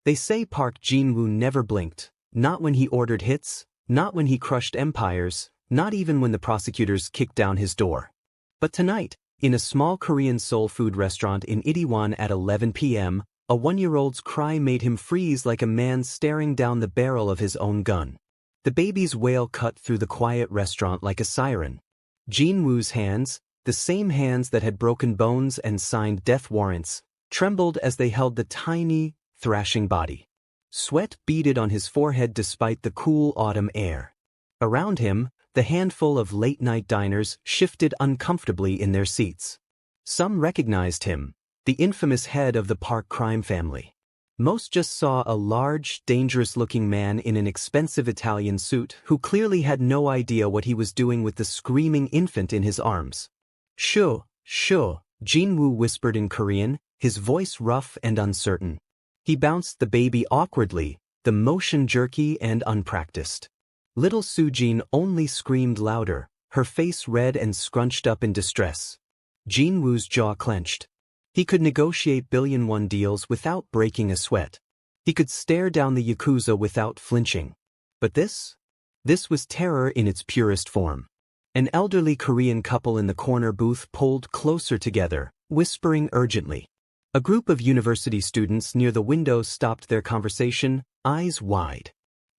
They say Park Jin-woo never blinked, not when he ordered hits, not when he crushed empires, not even when the prosecutors kicked down his door. But tonight, in a small Korean soul food restaurant in Itaewon at 11 p.m., a one-year-old's cry made him freeze like a man staring down the barrel of his own gun. The baby's wail cut through the quiet restaurant like a siren. Jin-woo's hands, the same hands that had broken bones and signed death warrants, trembled as they held the tiny, thrashing body. Sweat beaded on his forehead despite the cool autumn air. Around him, the handful of late-night diners shifted uncomfortably in their seats. Some recognized him, the infamous head of the Park crime family. Most just saw a large, dangerous-looking man in an expensive Italian suit who clearly had no idea what he was doing with the screaming infant in his arms. "Shoo, shoo," Jin-woo whispered in Korean, his voice rough and uncertain. He bounced the baby awkwardly, the motion jerky and unpracticed. Little Soo-jin only screamed louder, her face red and scrunched up in distress. Jin-woo's jaw clenched. He could negotiate billion-won deals without breaking a sweat. He could stare down the Yakuza without flinching. But this? This was terror in its purest form. An elderly Korean couple in the corner booth pulled closer together, whispering urgently. A group of university students near the window stopped their conversation, eyes wide.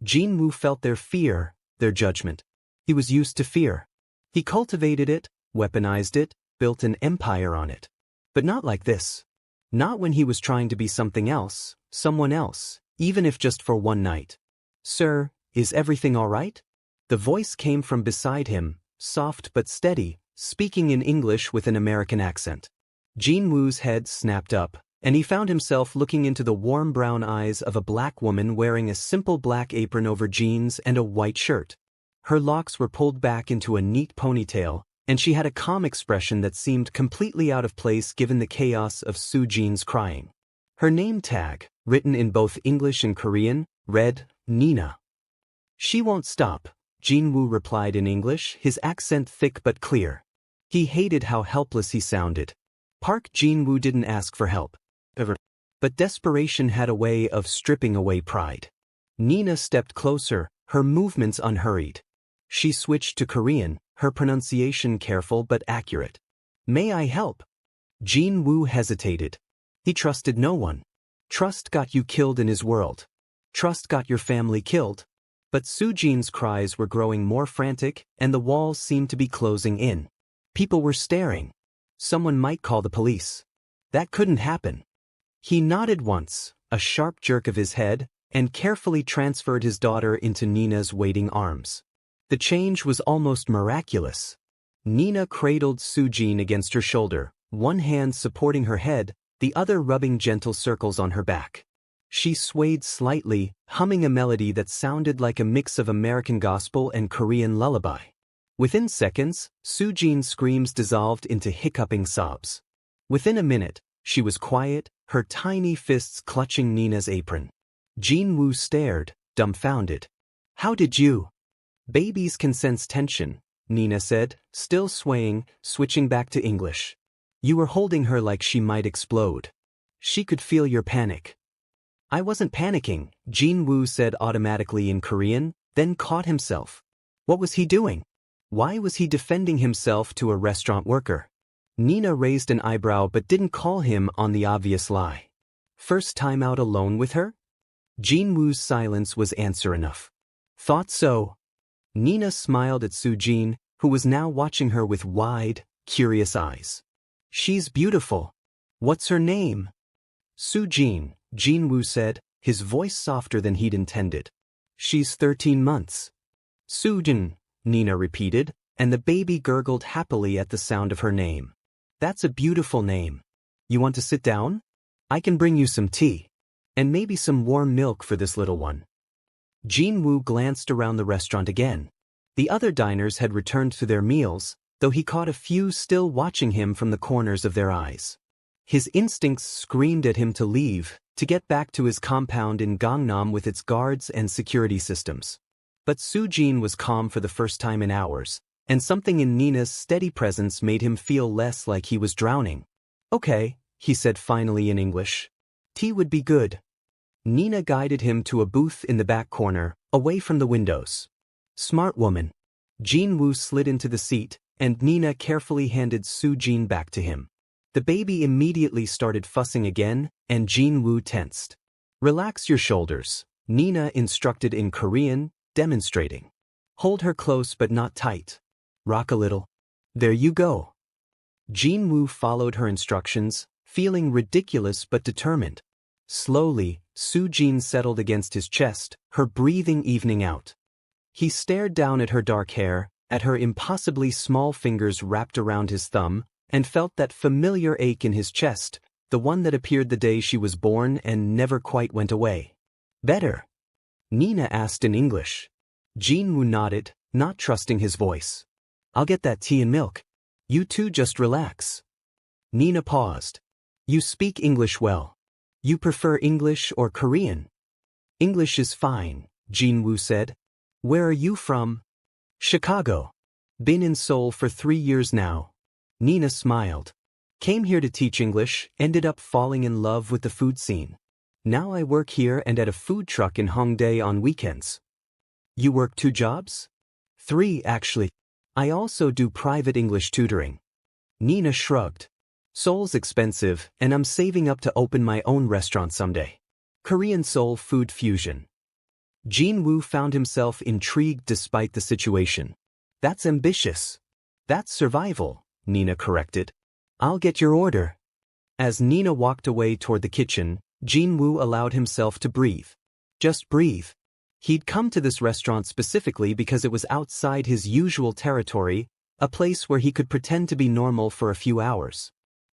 Jin-woo felt their fear, their judgment. He was used to fear. He cultivated it, weaponized it, built an empire on it. But not like this. Not when he was trying to be something else, someone else, even if just for one night. "Sir, is everything all right?" The voice came from beside him, soft but steady, speaking in English with an American accent. Jin-woo's head snapped up, and he found himself looking into the warm brown eyes of a black woman wearing a simple black apron over jeans and a white shirt. Her locks were pulled back into a neat ponytail, and she had a calm expression that seemed completely out of place given the chaos of Soo-jin's crying. Her name tag, written in both English and Korean, read, Nina. "She won't stop," Jin-woo replied in English, his accent thick but clear. He hated how helpless he sounded. Park Jin-woo didn't ask for help. Ever. But desperation had a way of stripping away pride. Nina stepped closer, her movements unhurried. She switched to Korean, her pronunciation careful but accurate. "May I help?" Jin-woo hesitated. He trusted no one. Trust got you killed in his world. Trust got your family killed. But Soo-jin's cries were growing more frantic, and the walls seemed to be closing in. People were staring. Someone might call the police. That couldn't happen. He nodded once, a sharp jerk of his head, and carefully transferred his daughter into Nina's waiting arms. The change was almost miraculous. Nina cradled Soo-jin against her shoulder, one hand supporting her head, the other rubbing gentle circles on her back. She swayed slightly, humming a melody that sounded like a mix of American gospel and Korean lullaby. Within seconds, Soo-jin's screams dissolved into hiccuping sobs. Within a minute, she was quiet, her tiny fists clutching Nina's apron. Jin-woo stared, dumbfounded. "How did you?" "Babies can sense tension," Nina said, still swaying, switching back to English. "You were holding her like she might explode. She could feel your panic." "I wasn't panicking," Jin-woo said automatically in Korean, then caught himself. What was he doing? Why was he defending himself to a restaurant worker? Nina raised an eyebrow but didn't call him on the obvious lie. First time out alone with her? Jin-woo's silence was answer enough. "Thought so." Nina smiled at Soo-jin, who was now watching her with wide, curious eyes. "She's beautiful. What's her name?" "Soo-jin," Jin-woo said, his voice softer than he'd intended. "She's 13 months. "Soo-jin," Nina repeated, and the baby gurgled happily at the sound of her name. "That's a beautiful name. You want to sit down? I can bring you some tea. And maybe some warm milk for this little one." Jin-woo glanced around the restaurant again. The other diners had returned to their meals, though he caught a few still watching him from the corners of their eyes. His instincts screamed at him to leave, to get back to his compound in Gangnam with its guards and security systems. But Soo-jin was calm for the first time in hours, and something in Nina's steady presence made him feel less like he was drowning. "Okay," he said finally in English. "Tea would be good." Nina guided him to a booth in the back corner, away from the windows. Smart woman. Jin-woo slid into the seat, and Nina carefully handed Soo-jin back to him. The baby immediately started fussing again, and Jin-woo tensed. Relax your shoulders, Nina instructed in Korean, demonstrating. Hold her close but not tight. Rock a little. There you go. Jin-woo followed her instructions, feeling ridiculous but determined. Slowly, Soo-jin settled against his chest, her breathing evening out. He stared down at her dark hair, at her impossibly small fingers wrapped around his thumb, and felt that familiar ache in his chest, the one that appeared the day she was born and never quite went away. Better? Nina asked in English. Jin-woo nodded, not trusting his voice. I'll get that tea and milk. You two just relax. Nina paused. You speak English well. You prefer English or Korean? English is fine, Jin-woo said. Where are you from? Chicago. Been in Seoul for 3 years now. Nina smiled. Came here to teach English, ended up falling in love with the food scene. Now I work here and at a food truck in Hongdae on weekends. You work 2 jobs? 3, actually. I also do private English tutoring. Nina shrugged. Seoul's expensive, and I'm saving up to open my own restaurant someday. Korean Seoul food fusion. Jin-woo found himself intrigued despite the situation. That's ambitious. That's survival, Nina corrected. I'll get your order. As Nina walked away toward the kitchen, Jin-woo allowed himself to breathe. Just breathe. He'd come to this restaurant specifically because it was outside his usual territory, a place where he could pretend to be normal for a few hours.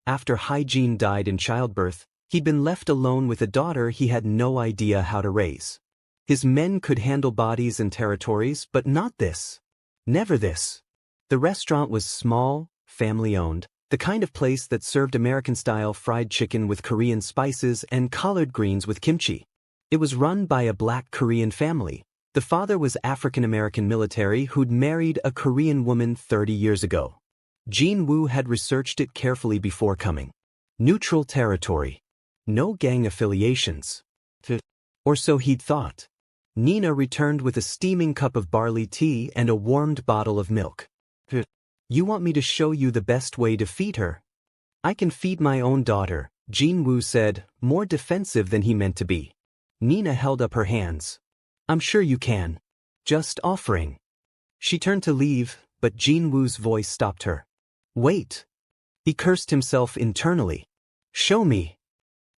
After Hygiene died in childbirth, he'd been left alone with a daughter he had no idea how to raise. His men could handle bodies and territories, but not this. Never this. The restaurant was small, family-owned, the kind of place that served American-style fried chicken with Korean spices and collard greens with kimchi. It was run by a black Korean family. The father was African-American military who'd married a Korean woman 30 years ago. Jin-woo had researched it carefully before coming. Neutral territory. No gang affiliations. Or so he'd thought. Nina returned with a steaming cup of barley tea and a warmed bottle of milk. You want me to show you the best way to feed her? I can feed my own daughter, Jin-woo said, more defensive than he meant to be. Nina held up her hands. I'm sure you can. Just offering. She turned to leave, but Jin-woo's voice stopped her. Wait. He cursed himself internally. Show me.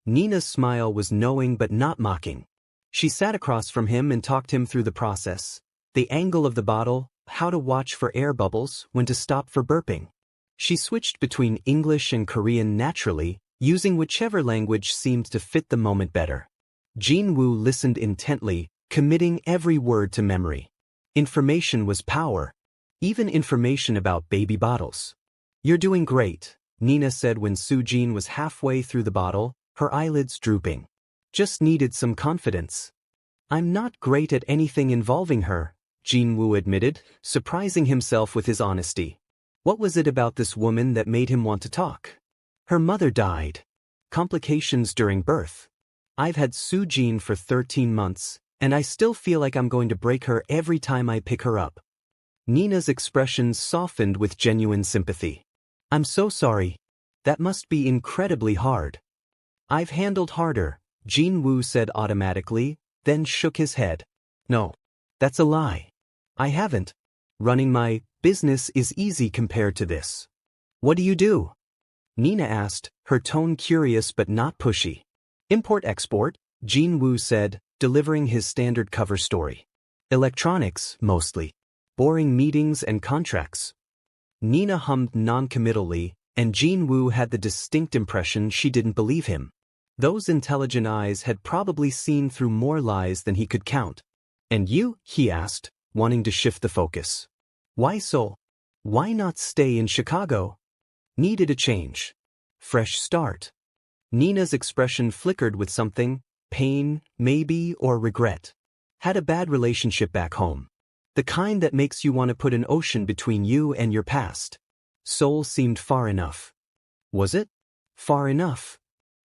Nina's smile was knowing but not mocking. She sat across from him and talked him through the process. The angle of the bottle, how to watch for air bubbles, when to stop for burping. She switched between English and Korean naturally, using whichever language seemed to fit the moment better. Jin-woo listened intently, committing every word to memory. Information was power. Even information about baby bottles. You're doing great, Nina said when Soo-jin was halfway through the bottle, her eyelids drooping. Just needed some confidence. I'm not great at anything involving her, Jin-woo admitted, surprising himself with his honesty. What was it about this woman that made him want to talk? Her mother died. Complications during birth. I've had Soo-jin for 13 months, and I still feel like I'm going to break her every time I pick her up. Nina's expression softened with genuine sympathy. I'm so sorry. That must be incredibly hard. I've handled harder, Jin-woo said automatically, then shook his head. No. That's a lie. I haven't. Running my business is easy compared to this. What do you do? Nina asked, her tone curious but not pushy. Import-export, Jin-woo said, delivering his standard cover story. Electronics, mostly. Boring meetings and contracts. Nina hummed non-committally, and Jin-woo had the distinct impression she didn't believe him. Those intelligent eyes had probably seen through more lies than he could count. And you? He asked, wanting to shift the focus. Why Seoul? Why not stay in Chicago? Needed a change. Fresh start. Nina's expression flickered with something, pain, maybe, or regret. Had a bad relationship back home. The kind that makes you want to put an ocean between you and your past. Seoul seemed far enough. Was it? Far enough?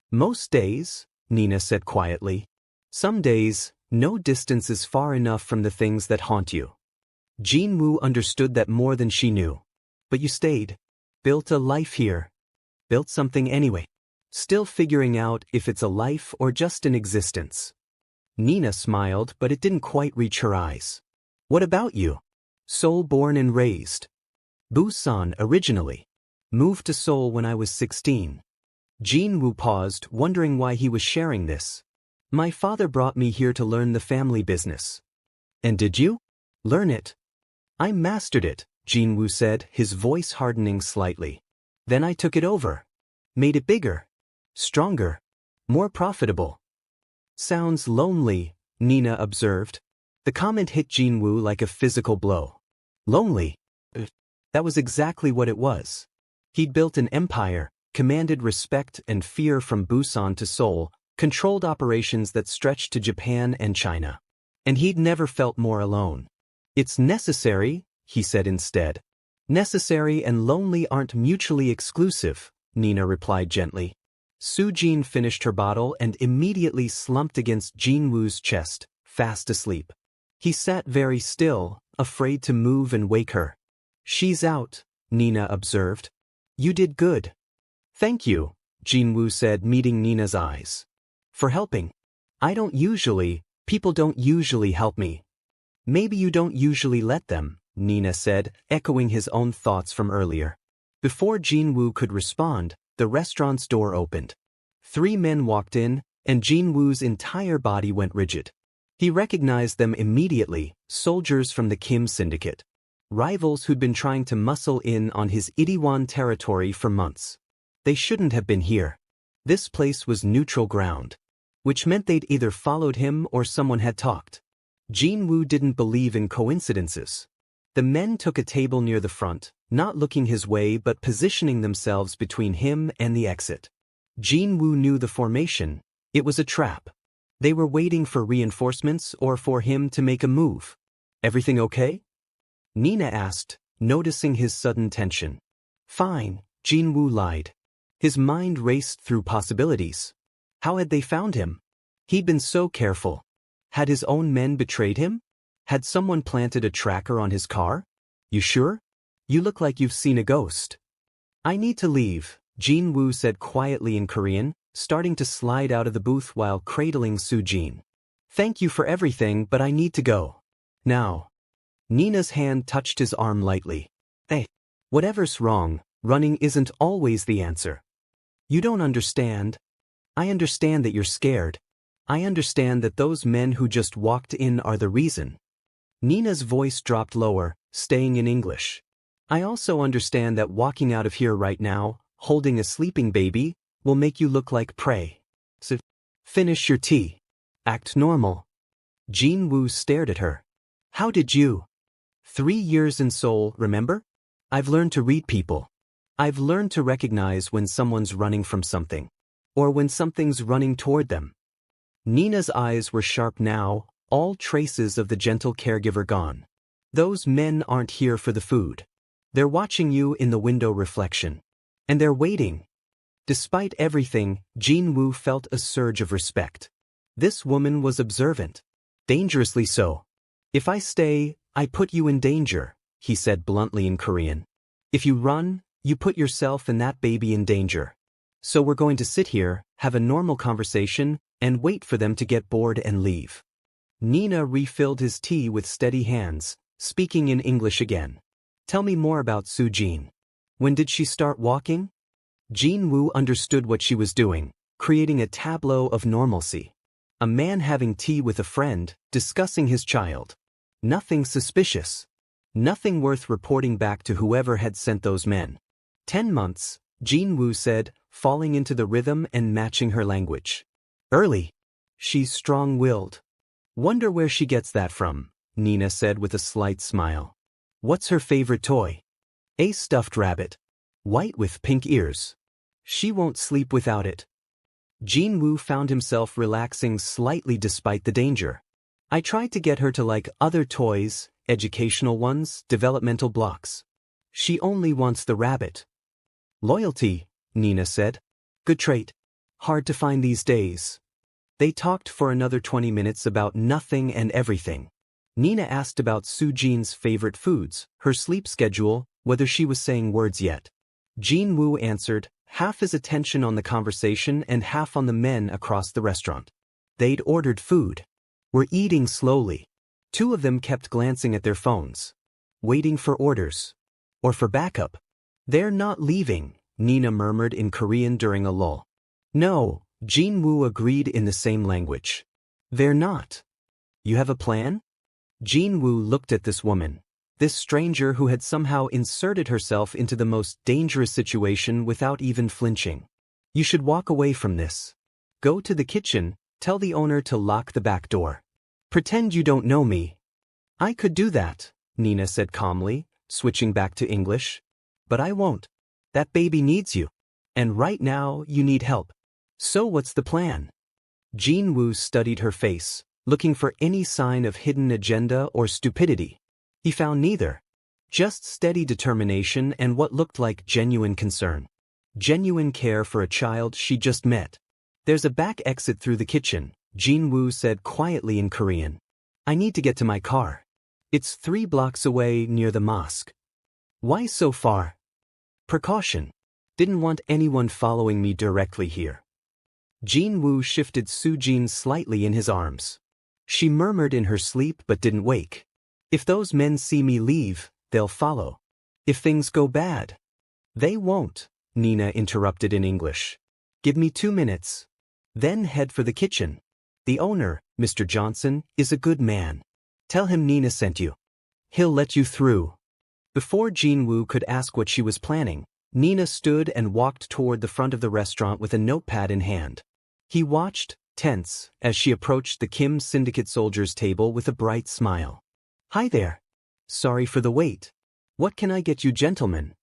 Most days, Nina said quietly. Some days, no distance is far enough from the things that haunt you. Jin-woo understood that more than she knew. But you stayed. Built a life here. Built something anyway. Still figuring out if it's a life or just an existence. Nina smiled, but it didn't quite reach her eyes. What about you? Seoul born and raised. Busan originally. Moved to Seoul when I was 16. Jin-woo paused, wondering why he was sharing this. My father brought me here to learn the family business. And did you? Learn it. I mastered it, Jin-woo said, his voice hardening slightly. Then I took it over. Made it bigger. Stronger. More profitable. Sounds lonely, Nina observed. The comment hit Jin-woo like a physical blow. Lonely? That was exactly what it was. He'd built an empire, commanded respect and fear from Busan to Seoul, controlled operations that stretched to Japan and China. And he'd never felt more alone. It's necessary, he said instead. Necessary and lonely aren't mutually exclusive, Nina replied gently. Soo-jin finished her bottle and immediately slumped against Jin-woo's chest, fast asleep. He sat very still, afraid to move and wake her. She's out, Nina observed. You did good. Thank you, Jin-woo said, meeting Nina's eyes. For helping. People don't usually help me. Maybe you don't usually let them, Nina said, echoing his own thoughts from earlier. Before Jin-woo could respond, the restaurant's door opened. 3 men walked in, and Jin-woo's entire body went rigid. He recognized them immediately, soldiers from the Kim syndicate. Rivals who'd been trying to muscle in on his Itaewon territory for months. They shouldn't have been here. This place was neutral ground. Which meant they'd either followed him or someone had talked. Jin-woo didn't believe in coincidences. The men took a table near the front, not looking his way but positioning themselves between him and the exit. Jin-woo knew the formation. It was a trap. They were waiting for reinforcements or for him to make a move. Everything okay? Nina asked, noticing his sudden tension. Fine, Jin-woo lied. His mind raced through possibilities. How had they found him? He'd been so careful. Had his own men betrayed him? Had someone planted a tracker on his car? You sure? You look like you've seen a ghost. I need to leave, Jin-woo said quietly in Korean, starting to slide out of the booth while cradling Soo-jin. Thank you for everything, but I need to go. Now. Nina's hand touched his arm lightly. Hey. Whatever's wrong, running isn't always the answer. You don't understand. I understand that you're scared. I understand that those men who just walked in are the reason. Nina's voice dropped lower, staying in English. I also understand that walking out of here right now, holding a sleeping baby, will make you look like prey. So, finish your tea. Act normal. Jin-woo stared at her. How did you? 3 years in Seoul, remember? I've learned to read people. I've learned to recognize when someone's running from something. Or when something's running toward them. Nina's eyes were sharp now, all traces of the gentle caregiver gone. Those men aren't here for the food. They're watching you in the window reflection. And they're waiting. Despite everything, Jin-woo felt a surge of respect. This woman was observant. Dangerously so. If I stay, I put you in danger, he said bluntly in Korean. If you run, you put yourself and that baby in danger. So we're going to sit here, have a normal conversation, and wait for them to get bored and leave. Nina refilled his tea with steady hands, speaking in English again. Tell me more about Soo-jin. When did she start walking? Jin-woo understood what she was doing, creating a tableau of normalcy. A man having tea with a friend, discussing his child. Nothing suspicious. Nothing worth reporting back to whoever had sent those men. 10 months, Jin-woo said, falling into the rhythm and matching her language. Early. She's strong-willed. Wonder where she gets that from, Nina said with a slight smile. What's her favorite toy? A stuffed rabbit. White with pink ears. She won't sleep without it. Jin-woo found himself relaxing slightly despite the danger. I tried to get her to like other toys, educational ones, developmental blocks. She only wants the rabbit. Loyalty, Nina said. Good trait. Hard to find these days. They talked for another 20 minutes about nothing and everything. Nina asked about Soo-jin's favorite foods, her sleep schedule, whether she was saying words yet. Jin-woo answered, half his attention on the conversation and half on the men across the restaurant. They'd ordered food. Were eating slowly. Two of them kept glancing at their phones. Waiting for orders. Or for backup. They're not leaving, Nina murmured in Korean during a lull. No, Jin-woo agreed in the same language. They're not. You have a plan? Jin-woo looked at this woman. This stranger who had somehow inserted herself into the most dangerous situation without even flinching. You should walk away from this. Go to the kitchen, tell the owner to lock the back door. Pretend you don't know me. I could do that, Nina said calmly, switching back to English. But I won't. That baby needs you. And right now, you need help. So what's the plan? Jin-woo studied her face, looking for any sign of hidden agenda or stupidity. He found neither. Just steady determination and what looked like genuine concern. Genuine care for a child she just met. There's a back exit through the kitchen, Jin-woo said quietly in Korean. I need to get to my car. It's 3 blocks away near the mosque. Why so far? Precaution. Didn't want anyone following me directly here. Jin-woo shifted Soo-jin slightly in his arms. She murmured in her sleep but didn't wake. If those men see me leave, they'll follow. If things go bad. They won't, Nina interrupted in English. Give me 2 minutes. Then head for the kitchen. The owner, Mr. Johnson, is a good man. Tell him Nina sent you. He'll let you through. Before Jin-woo could ask what she was planning, Nina stood and walked toward the front of the restaurant with a notepad in hand. He watched, tense, as she approached the Kim syndicate soldiers' table with a bright smile. Hi there. Sorry for the wait. What can I get you gentlemen?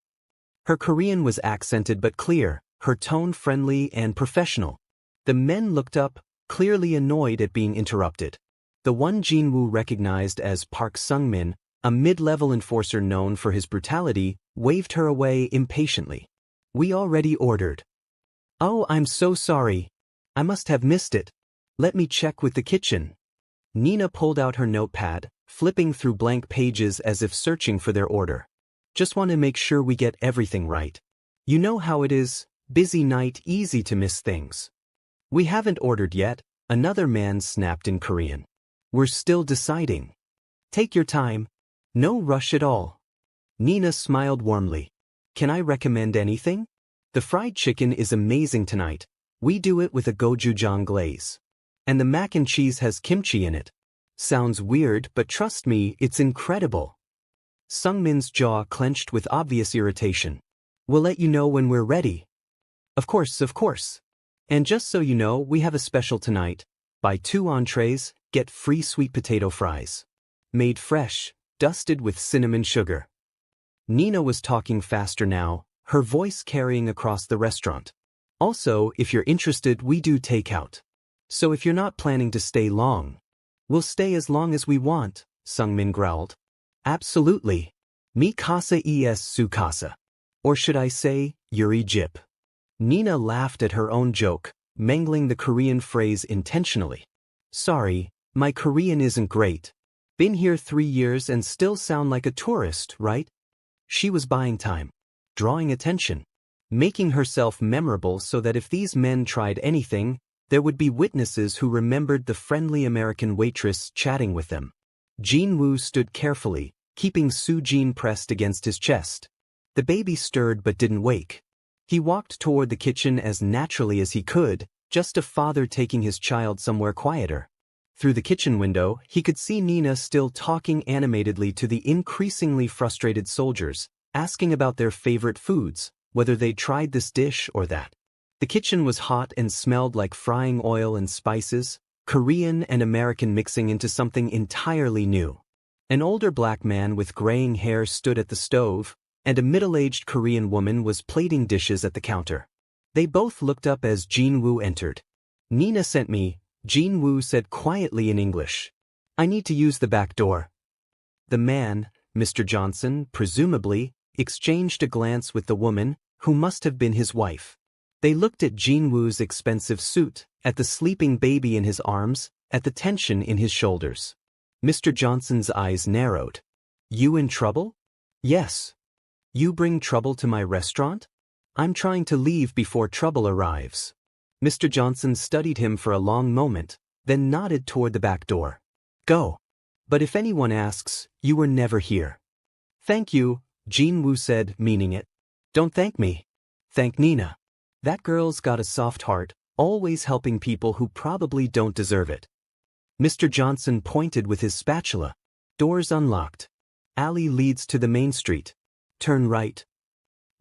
Her Korean was accented but clear, her tone friendly and professional. The men looked up, clearly annoyed at being interrupted. The one Jin-woo recognized as Park Sung-min, a mid-level enforcer known for his brutality, waved her away impatiently. We already ordered. Oh, I'm so sorry. I must have missed it. Let me check with the kitchen. Nina pulled out her notepad, flipping through blank pages as if searching for their order. Just want to make sure we get everything right. You know how it is, busy night, easy to miss things. We haven't ordered yet, another man snapped in Korean. We're still deciding. Take your time. No rush at all. Nina smiled warmly. Can I recommend anything? The fried chicken is amazing tonight. We do it with a gochujang glaze. And the mac and cheese has kimchi in it. Sounds weird, but trust me, it's incredible. Sung-min's jaw clenched with obvious irritation. We'll let you know when we're ready. Of course, of course. And just so you know, we have a special tonight. Buy 2 entrees, get free sweet potato fries. Made fresh, dusted with cinnamon sugar. Nina was talking faster now, her voice carrying across the restaurant. Also, if you're interested, we do takeout. So if you're not planning to stay long, we'll stay as long as we want, Sung-min growled. Absolutely. Mi casa es su casa. Or should I say, Yuri Jip. Nina laughed at her own joke, mangling the Korean phrase intentionally. Sorry, my Korean isn't great. Been here 3 years and still sound like a tourist, right? She was buying time. Drawing attention. Making herself memorable so that if these men tried anything, there would be witnesses who remembered the friendly American waitress chatting with them. Jin-woo stood carefully, keeping Soo-jin pressed against his chest. The baby stirred but didn't wake. He walked toward the kitchen as naturally as he could, just a father taking his child somewhere quieter. Through the kitchen window, he could see Nina still talking animatedly to the increasingly frustrated soldiers, asking about their favorite foods, whether they'd tried this dish or that. The kitchen was hot and smelled like frying oil and spices, Korean and American mixing into something entirely new. An older black man with graying hair stood at the stove, and a middle-aged Korean woman was plating dishes at the counter. They both looked up as Jin-woo entered. Nina sent me, Jin-woo said quietly in English. I need to use the back door. The man, Mr. Johnson, presumably, exchanged a glance with the woman, who must have been his wife. They looked at Jin-woo's expensive suit, at the sleeping baby in his arms, at the tension in his shoulders. Mr. Johnson's eyes narrowed. You in trouble? Yes. You bring trouble to my restaurant? I'm trying to leave before trouble arrives. Mr. Johnson studied him for a long moment, then nodded toward the back door. Go. But if anyone asks, you were never here. Thank you, Jin-woo said, meaning it. Don't thank me. Thank Nina. That girl's got a soft heart, always helping people who probably don't deserve it. Mr. Johnson pointed with his spatula. Doors unlocked. Alley leads to the main street. Turn right.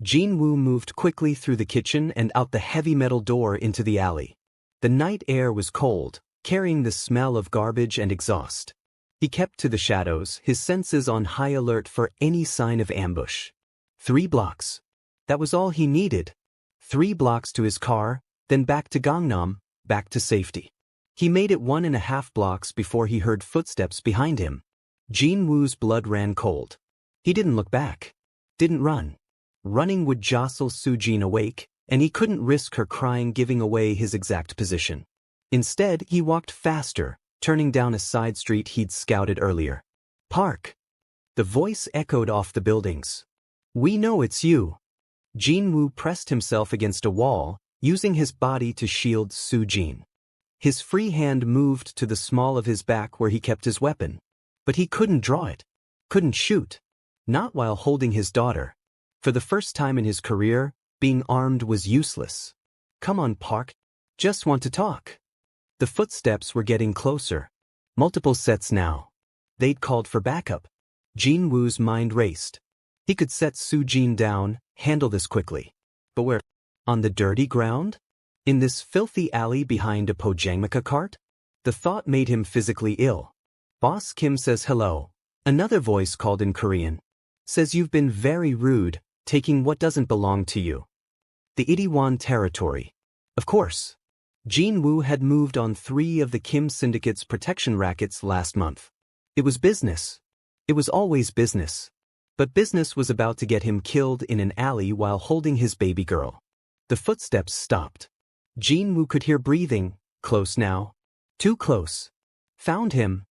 Jin-woo moved quickly through the kitchen and out the heavy metal door into the alley. The night air was cold, carrying the smell of garbage and exhaust. He kept to the shadows, his senses on high alert for any sign of ambush. 3 blocks. That was all he needed. 3 blocks to his car, then back to Gangnam, back to safety. He made it 1.5 blocks before he heard footsteps behind him. Jin-woo's blood ran cold. He didn't look back. Didn't run. Running would jostle Soo-jin awake, and he couldn't risk her crying giving away his exact position. Instead, he walked faster, turning down a side street he'd scouted earlier. Park. The voice echoed off the buildings. We know it's you. Jin-woo pressed himself against a wall, using his body to shield Soo-jin. His free hand moved to the small of his back where he kept his weapon. But he couldn't draw it. Couldn't shoot. Not while holding his daughter. For the first time in his career, being armed was useless. Come on, Park. Just want to talk. The footsteps were getting closer. Multiple sets now. They'd called for backup. Jin-woo's mind raced. He could set Soo-jin down, handle this quickly. But where? On the dirty ground? In this filthy alley behind a Pojangmaka cart? The thought made him physically ill. Boss Kim says hello. Another voice called in Korean. Says you've been very rude, taking what doesn't belong to you. The Itaewon territory. Of course. Jin-woo had moved on 3 of the Kim syndicate's protection rackets last month. It was business. It was always business. But business was about to get him killed in an alley while holding his baby girl. The footsteps stopped. Jin-woo could hear breathing, close now. Too close. Found him.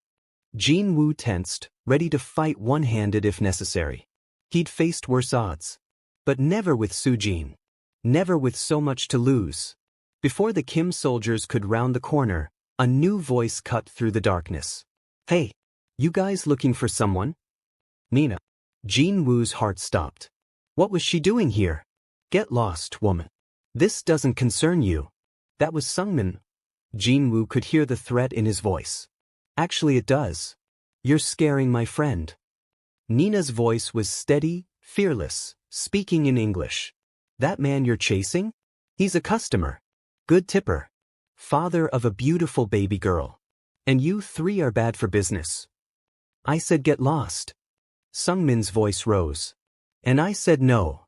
Jin-woo tensed, ready to fight one-handed if necessary. He'd faced worse odds. But never with Soo-jin. Never with so much to lose. Before the Kim soldiers could round the corner, a new voice cut through the darkness. Hey, you guys looking for someone? Nina. Jin-woo's heart stopped. What was she doing here? Get lost, woman. This doesn't concern you. That was Sungmin. Jin-woo could hear the threat in his voice. Actually it does. You're scaring my friend. Nina's voice was steady, fearless, speaking in English. That man you're chasing? He's a customer. Good tipper. Father of a beautiful baby girl. And you 3 are bad for business. I said get lost. Sungmin's voice rose. And I said no.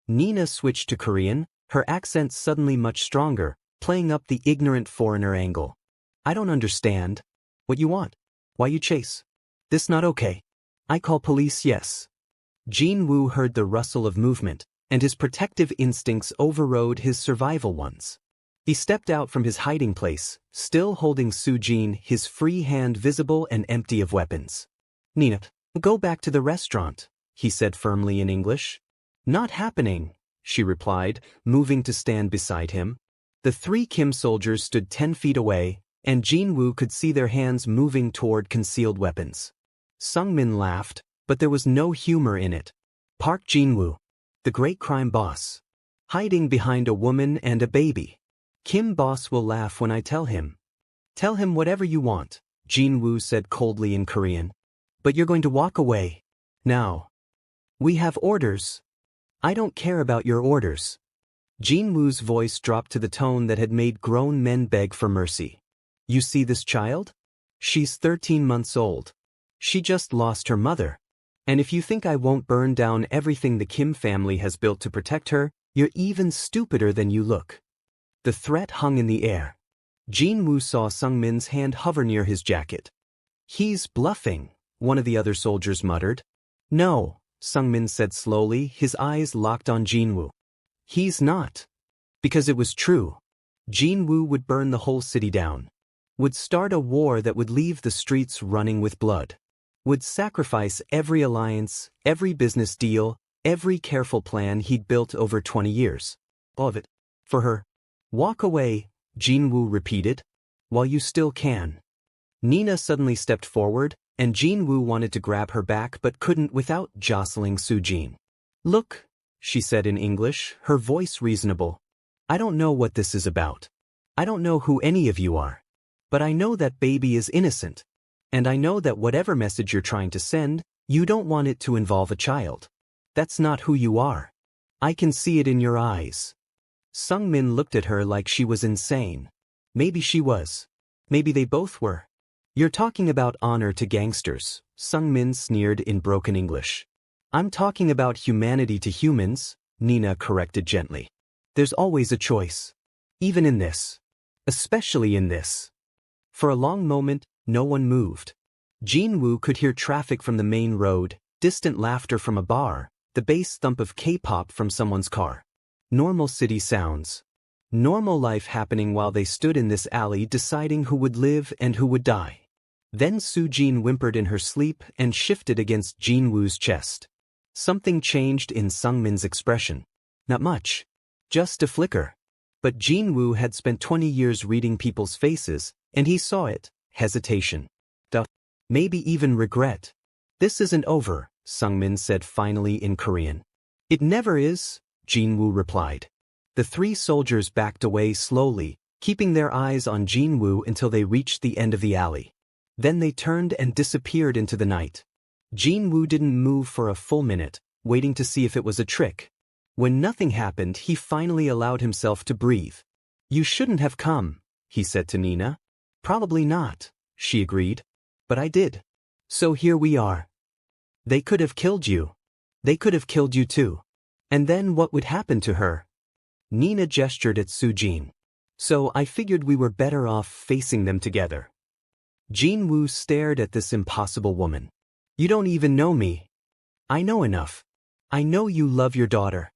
Nina switched to Korean, her accent suddenly much stronger, playing up the ignorant foreigner angle. I don't understand. What you want? Why you chase? This not okay. I call police, yes. Jin-woo heard the rustle of movement, and his protective instincts overrode his survival ones. He stepped out from his hiding place, still holding Soo-jin, his free hand visible and empty of weapons. Nina, go back to the restaurant, he said firmly in English. Not happening, she replied, moving to stand beside him. The 3 Kim soldiers stood 10 feet away, and Jin-woo could see their hands moving toward concealed weapons. Sungmin laughed, but there was no humor in it. Park Jin-woo, the great crime boss, hiding behind a woman and a baby. Kim boss will laugh when I tell him. Tell him whatever you want, Jin-woo said coldly in Korean. But you're going to walk away. Now. We have orders. I don't care about your orders. Jin-woo's voice dropped to the tone that had made grown men beg for mercy. You see this child? She's 13 months old. She just lost her mother. And if you think I won't burn down everything the Kim family has built to protect her, you're even stupider than you look. The threat hung in the air. Jin-woo saw Sungmin's hand hover near his jacket. He's bluffing, one of the other soldiers muttered. No, Sungmin said slowly, his eyes locked on Jin-woo. He's not. Because it was true. Jin-woo would burn the whole city down. Would start a war that would leave the streets running with blood. Would sacrifice every alliance, every business deal, every careful plan he'd built over 20 years. All of it. For her. Walk away, Jin-woo repeated. While you still can. Nina suddenly stepped forward, and Jin-woo wanted to grab her back but couldn't without jostling Soo-jin. Look, she said in English, her voice reasonable. I don't know what this is about. I don't know who any of you are. But I know that baby is innocent. And I know that whatever message you're trying to send, you don't want it to involve a child. That's not who you are. I can see it in your eyes. Sung-min looked at her like she was insane. Maybe she was. Maybe they both were. You're talking about honor to gangsters, Sung-min sneered in broken English. I'm talking about humanity to humans, Nina corrected gently. There's always a choice. Even in this. Especially in this. For a long moment, no one moved. Jin-woo could hear traffic from the main road, distant laughter from a bar, the bass thump of K-pop from someone's car. Normal city sounds. Normal life happening while they stood in this alley deciding who would live and who would die. Then Soo-jin whimpered in her sleep and shifted against Jin-woo's chest. Something changed in Sung-min's expression. Not much. Just a flicker. But Jin-woo had spent 20 years reading people's faces, and he saw it. Hesitation. Doubt. Maybe even regret. This isn't over, Sung-min said finally in Korean. It never is, Jin-woo replied. The three soldiers backed away slowly, keeping their eyes on Jin-woo until they reached the end of the alley. Then they turned and disappeared into the night. Jin-woo didn't move for a full minute, waiting to see if it was a trick. When nothing happened, he finally allowed himself to breathe. You shouldn't have come, he said to Nina. Probably not, she agreed. But I did. So here we are. They could have killed you. They could have killed you too. And then what would happen to her? Nina gestured at Soo-jin. So I figured we were better off facing them together. Jin-woo stared at this impossible woman. You don't even know me. I know enough. I know you love your daughter.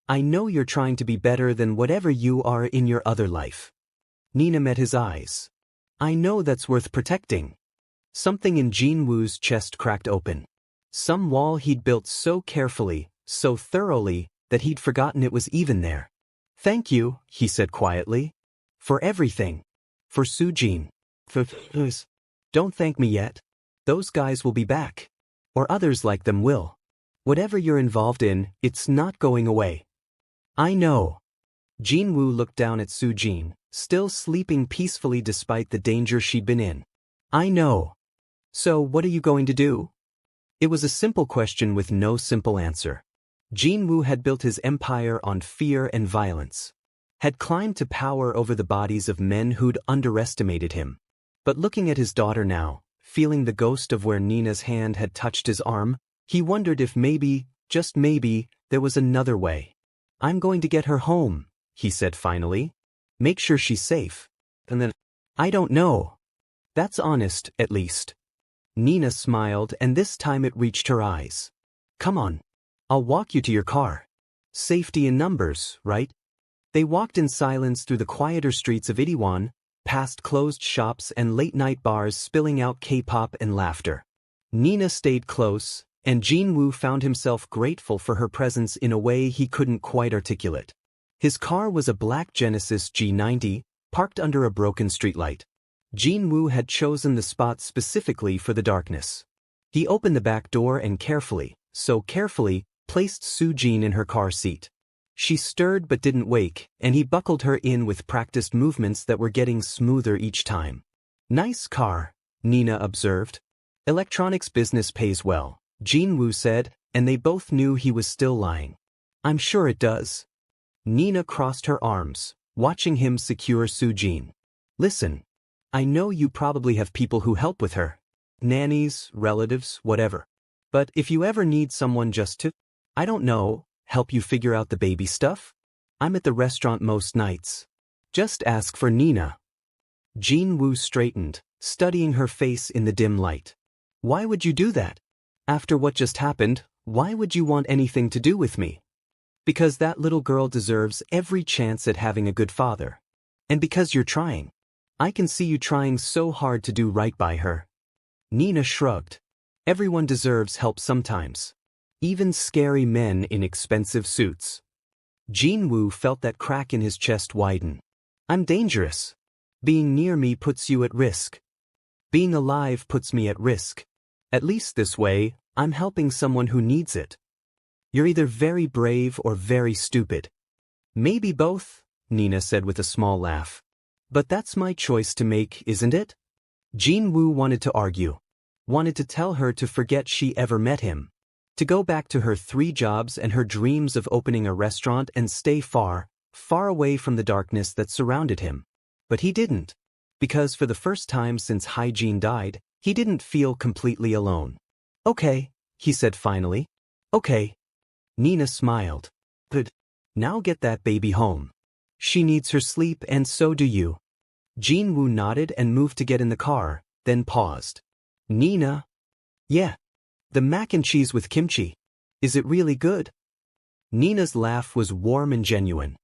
I know you're trying to be better than whatever you are in your other life. Nina met his eyes. I know that's worth protecting. Something in Jin-woo's chest cracked open. Some wall he'd built so carefully, so thoroughly, that he'd forgotten it was even there. Thank you, he said quietly. For everything. For Soo-jin. Don't thank me yet. Those guys will be back. Or others like them will. Whatever you're involved in, it's not going away. I know. Jin-woo looked down at Soo-jin, still sleeping peacefully despite the danger she'd been in. I know. So what are you going to do? It was a simple question with no simple answer. Jin-woo had built his empire on fear and violence. Had climbed to power over the bodies of men who'd underestimated him. But looking at his daughter now, feeling the ghost of where Nina's hand had touched his arm, he wondered if maybe, just maybe, there was another way. I'm going to get her home, he said finally. Make sure she's safe. And then, I don't know. That's honest, at least. Nina smiled, and this time it reached her eyes. Come on. I'll walk you to your car. Safety in numbers, right? They walked in silence through the quieter streets of Itaewon, past closed shops and late-night bars spilling out K-pop and laughter. Nina stayed close, and Jin-woo found himself grateful for her presence in a way he couldn't quite articulate. His car was a black Genesis G90, parked under a broken streetlight. Jin-woo had chosen the spot specifically for the darkness. He opened the back door and carefully, so carefully, placed Soo-jin in her car seat. She stirred but didn't wake, and he buckled her in with practiced movements that were getting smoother each time. Nice car, Nina observed. Electronics business pays well, Jin-woo said, and they both knew he was still lying. I'm sure it does. Nina crossed her arms, watching him secure Soo-jin. Listen. I know you probably have people who help with her. Nannies, relatives, whatever. But if you ever need someone just to, I don't know, help you figure out the baby stuff? I'm at the restaurant most nights. Just ask for Nina. Jin-woo straightened, studying her face in the dim light. Why would you do that? After what just happened, why would you want anything to do with me? Because that little girl deserves every chance at having a good father. And because you're trying. I can see you trying so hard to do right by her. Nina shrugged. Everyone deserves help sometimes. Even scary men in expensive suits. Jin-woo felt that crack in his chest widen. I'm dangerous. Being near me puts you at risk. Being alive puts me at risk. At least this way, I'm helping someone who needs it. You're either very brave or very stupid. Maybe both, Nina said with a small laugh. But that's my choice to make, isn't it? Jin-woo wanted to argue. Wanted to tell her to forget she ever met him. To go back to her 3 jobs and her dreams of opening a restaurant and stay far, far away from the darkness that surrounded him. But he didn't. Because for the first time since Hygiene died, he didn't feel completely alone. Okay, he said finally. Okay. Nina smiled. Good. Now get that baby home. She needs her sleep and so do you. Jin-woo nodded and moved to get in the car, then paused. Nina? Yeah. The mac and cheese with kimchi. Is it really good? Nina's laugh was warm and genuine.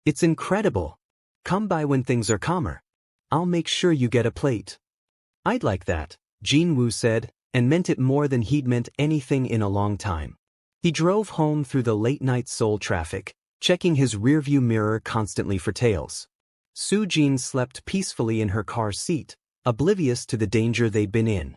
It's incredible. Come by when things are calmer. I'll make sure you get a plate. I'd like that, Jin-woo said, and meant it more than he'd meant anything in a long time. He drove home through the late-night Seoul traffic, checking his rearview mirror constantly for tails. Soo-jin slept peacefully in her car seat, oblivious to the danger they'd been in.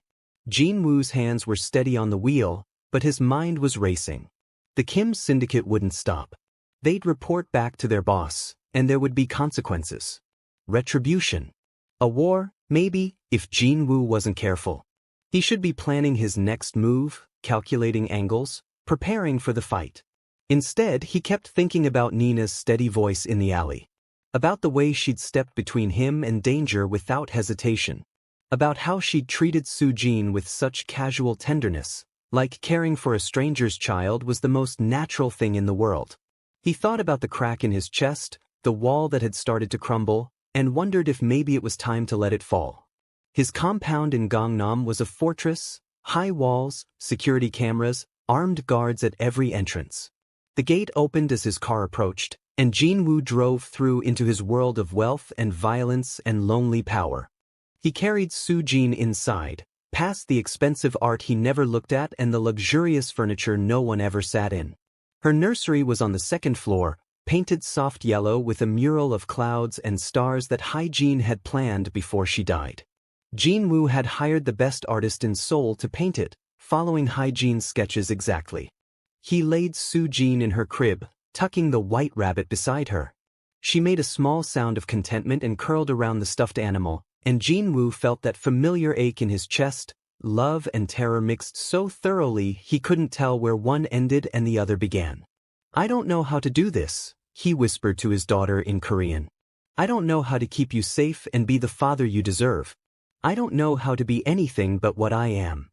Jin-woo's hands were steady on the wheel, but his mind was racing. The Kim syndicate wouldn't stop. They'd report back to their boss, and there would be consequences. Retribution. A war, maybe, if Jin-woo wasn't careful. He should be planning his next move, calculating angles, preparing for the fight. Instead, he kept thinking about Nina's steady voice in the alley. About the way she'd stepped between him and danger without hesitation. About how she'd treated Soo-jin with such casual tenderness, like caring for a stranger's child was the most natural thing in the world. He thought about the crack in his chest, the wall that had started to crumble, and wondered if maybe it was time to let it fall. His compound in Gangnam was a fortress, high walls, security cameras, armed guards at every entrance. The gate opened as his car approached, and Jin-woo drove through into his world of wealth and violence and lonely power. He carried Soo-jin inside, past the expensive art he never looked at and the luxurious furniture no one ever sat in. Her nursery was on the 2nd floor, painted soft yellow with a mural of clouds and stars that Hygiene had planned before she died. Jin-woo had hired the best artist in Seoul to paint it, following Hygiene's sketches exactly. He laid Soo-jin in her crib, tucking the white rabbit beside her. She made a small sound of contentment and curled around the stuffed animal, and Jin-woo felt that familiar ache in his chest, love and terror mixed so thoroughly he couldn't tell where one ended and the other began. I don't know how to do this, he whispered to his daughter in Korean. I don't know how to keep you safe and be the father you deserve. I don't know how to be anything but what I am.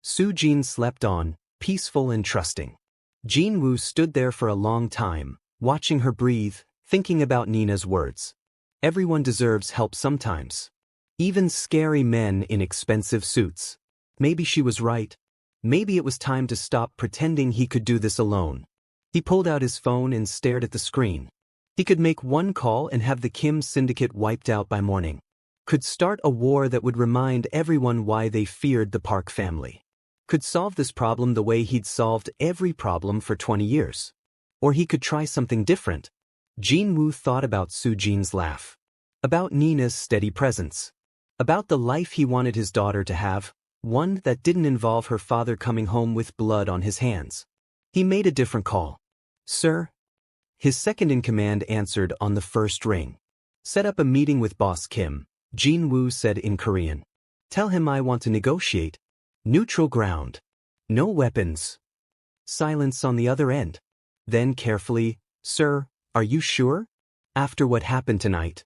Soo-jin slept on, peaceful and trusting. Jin-woo stood there for a long time, watching her breathe, thinking about Nina's words. Everyone deserves help sometimes. Even scary men in expensive suits. Maybe she was right. Maybe it was time to stop pretending he could do this alone. He pulled out his phone and stared at the screen. He could make one call and have the Kim syndicate wiped out by morning. Could start a war that would remind everyone why they feared the Park family. Could solve this problem the way he'd solved every problem for 20 years. Or he could try something different. Jin-woo thought about Soo-jin's laugh. About Nina's steady presence. About the life he wanted his daughter to have, one that didn't involve her father coming home with blood on his hands. He made a different call. Sir? His second-in-command answered on the first ring. Set up a meeting with Boss Kim, Jin-woo said in Korean. Tell him I want to negotiate. Neutral ground. No weapons. Silence on the other end. Then carefully, Sir, are you sure? After what happened tonight.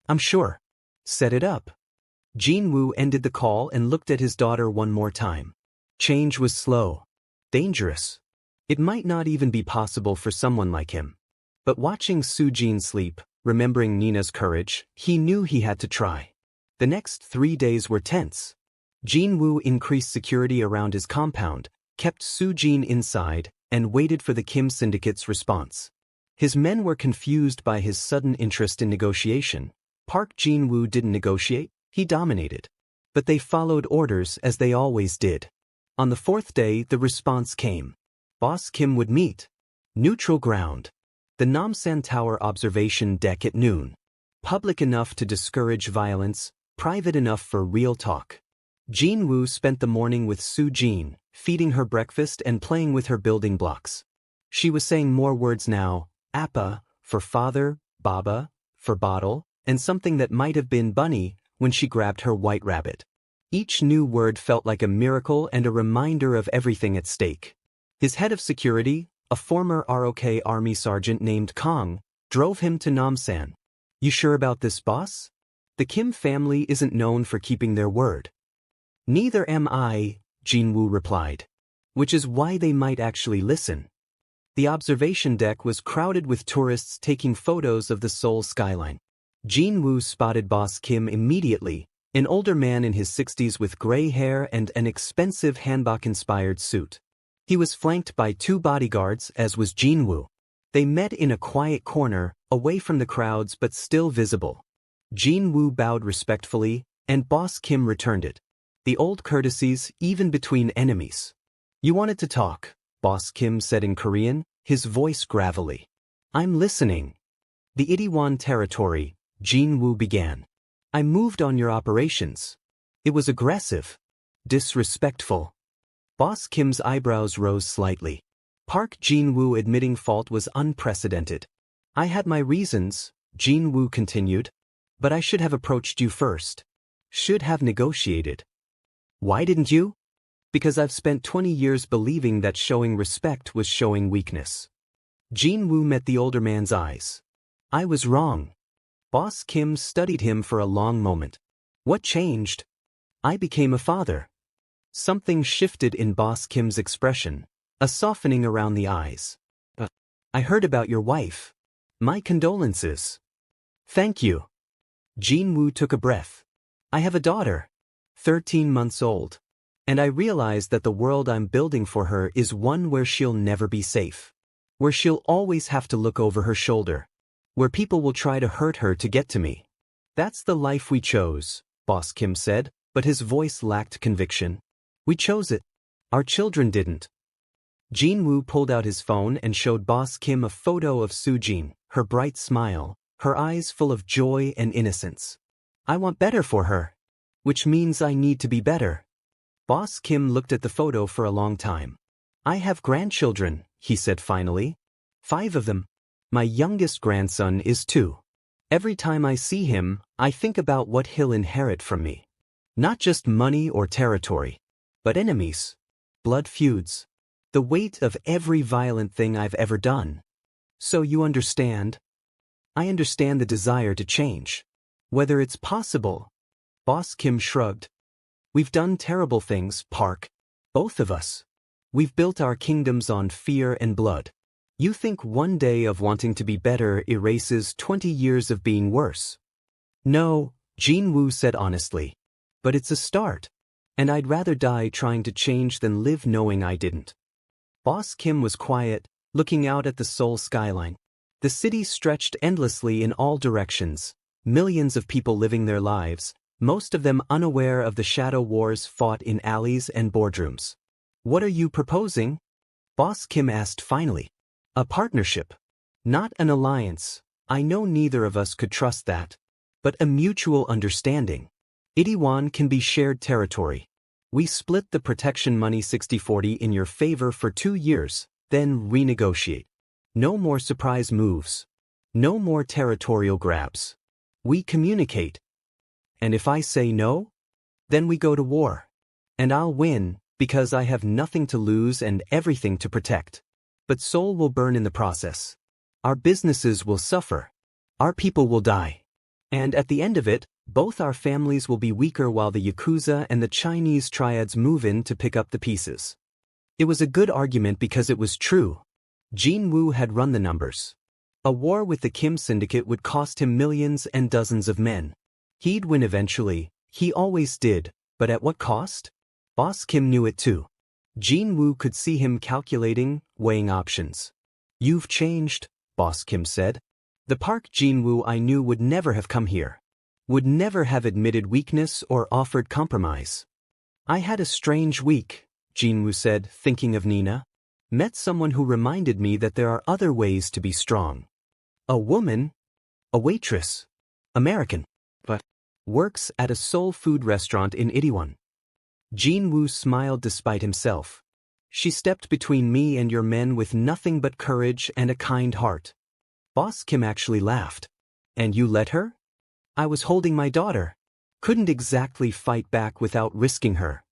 I'm sure. Set it up. Jin-woo ended the call and looked at his daughter one more time. Change was slow. Dangerous. It might not even be possible for someone like him. But watching Soo-jin sleep, remembering Nina's courage, he knew he had to try. The next 3 days were tense. Jin-woo increased security around his compound, kept Soo-jin inside, and waited for the Kim syndicate's response. His men were confused by his sudden interest in negotiation. Park Jin-woo didn't negotiate, he dominated. But they followed orders as they always did. On the fourth day, the response came. Boss Kim would meet. Neutral ground. The Namsan Tower observation deck at noon. Public enough to discourage violence, private enough for real talk. Jin-woo spent the morning with Soo-jin, feeding her breakfast and playing with her building blocks. She was saying more words now, appa, for father, baba, for bottle, and something that might have been bunny, when she grabbed her white rabbit. Each new word felt like a miracle and a reminder of everything at stake. His head of security, a former ROK army sergeant named Kong, drove him to Namsan. You sure about this, boss? The Kim family isn't known for keeping their word. Neither am I, Jin-woo replied. Which is why they might actually listen. The observation deck was crowded with tourists taking photos of the Seoul skyline. Jin-woo spotted Boss Kim immediately, an older man in his 60s with gray hair and an expensive hanbok-inspired suit. He was flanked by 2 bodyguards, as was Jin-woo. They met in a quiet corner, away from the crowds but still visible. Jin-woo bowed respectfully, and Boss Kim returned it. The old courtesies, even between enemies. You wanted to talk, Boss Kim said in Korean, his voice gravelly. I'm listening. The Itaewon territory, Jin-woo began. I moved on your operations. It was aggressive. Disrespectful. Boss Kim's eyebrows rose slightly. Park Jin-woo admitting fault was unprecedented. I had my reasons, Jin-woo continued. But I should have approached you first. Should have negotiated. Why didn't you? Because I've spent 20 years believing that showing respect was showing weakness. Jin-woo met the older man's eyes. I was wrong. Boss Kim studied him for a long moment. What changed? I became a father. Something shifted in Boss Kim's expression, a softening around the eyes. I heard about your wife. My condolences. Thank you. Jin-woo took a breath. I have a daughter, 13 months old, and I realize that the world I'm building for her is one where she'll never be safe, where she'll always have to look over her shoulder, where people will try to hurt her to get to me. That's the life we chose, Boss Kim said, but his voice lacked conviction. We chose it. Our children didn't. Jin-woo pulled out his phone and showed Boss Kim a photo of Soo-jin, her bright smile, her eyes full of joy and innocence. I want better for her. Which means I need to be better. Boss Kim looked at the photo for a long time. I have grandchildren, he said finally. 5 of them. My youngest grandson is 2. Every time I see him, I think about what he'll inherit from me. Not just money or territory, but enemies, blood feuds, the weight of every violent thing I've ever done. So you understand? I understand the desire to change. Whether it's possible. Boss Kim shrugged. We've done terrible things, Park. Both of us. We've built our kingdoms on fear and blood. You think one day of wanting to be better erases 20 years of being worse? No, Jin-woo said honestly. But it's a start. And I'd rather die trying to change than live knowing I didn't. Boss Kim was quiet, looking out at the Seoul skyline. The city stretched endlessly in all directions, millions of people living their lives, most of them unaware of the shadow wars fought in alleys and boardrooms. What are you proposing? Boss Kim asked finally. A partnership. Not an alliance. I know neither of us could trust that. But a mutual understanding. Itaewon can be shared territory. We split the protection money 60-40 in your favor for 2 years, then renegotiate. No more surprise moves. No more territorial grabs. We communicate. And if I say no, then we go to war. And I'll win, because I have nothing to lose and everything to protect. But Seoul will burn in the process. Our businesses will suffer. Our people will die. And at the end of it, both our families will be weaker while the Yakuza and the Chinese triads move in to pick up the pieces. It was a good argument because it was true. Jin-woo had run the numbers. A war with the Kim syndicate would cost him millions and dozens of men. He'd win eventually, he always did, but at what cost? Boss Kim knew it too. Jin-woo could see him calculating, weighing options. You've changed, Boss Kim said. The Park Jin-woo I knew would never have come here. Would never have admitted weakness or offered compromise. I had a strange week, Jin-woo said, thinking of Nina. Met someone who reminded me that there are other ways to be strong. A woman, a waitress, American, but works at a soul food restaurant in Itaewon. Jin-woo smiled despite himself. She stepped between me and your men with nothing but courage and a kind heart. Boss Kim actually laughed. And you let her? I was holding my daughter. Couldn't exactly fight back without risking her.